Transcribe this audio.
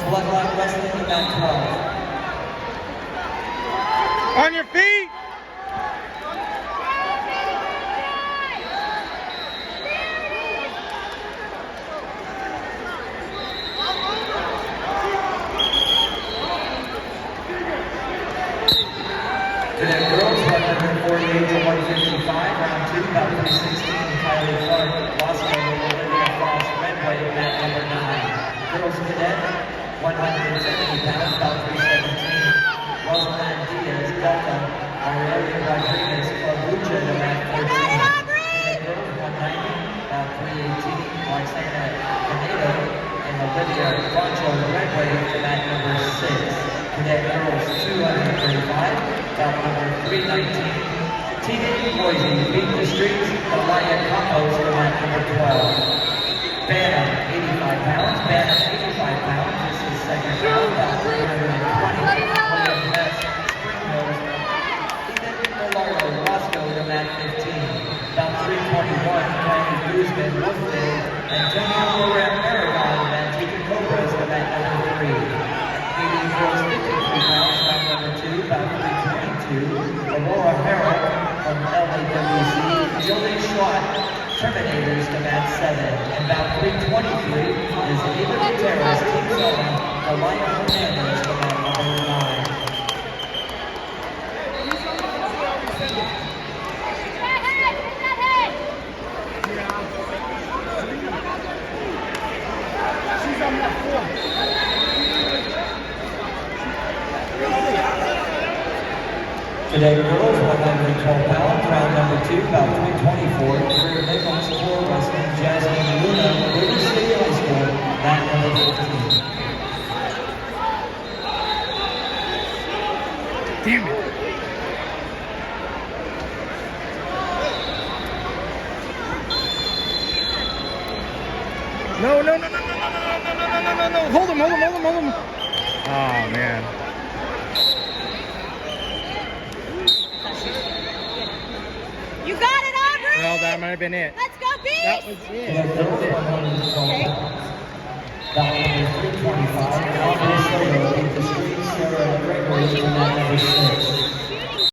Bloodline Wrestling event 12. On your feet! Today, girls 148 to 155, round 2, about 316. Kylie Clark, Wasco, Olivia Frost, Redway, mat number 9. Girls cadet 170 pounds, about 317. Rosalind Diaz, Delta, Aurelia Rodriguez, Fabucha, to mat 14. Today, girls 190, about 318. Roxana Canedo and Olivia Foncho, Redway, to mat number 6. Cadet girls 235. Bout number 319, Tegan Boise, beat the streets, Alaya Campos, to mat number 12. Bantam, 85 pounds, Bantam, 85 pounds, this is second round, about 320. William Hess, Springfield, Ethan Millardo, Roscoe, to mat 15. About 321, Tony Guzman, Woodfield, Antonio Moran, Aragon, of Antigua Cobras, to mat number 3. Medium girls, 53 pounds, round number 2, about 322. Aurora Harrell from LAWC, Jillian Schwat, Terminators, to mat 7. And about 323 is Ava Gutierrez, Team Zona, Alaya Hernandez, to mat number 9. She's on that floor. Today, girls 112 pounds, round number 2, about 324. Career Nichols, Floor Wrestling, Jasmine Luna, River City High School, mat number 15. Damn it. No. Hold him. Oh, man. You got it, Aubrey! Well, that might have been it. Let's go, Beast! That was it. Today, girls 112 pounds, bout number 325. Alvin Soto beat the streets, Sarah Gregory, to mat number 6.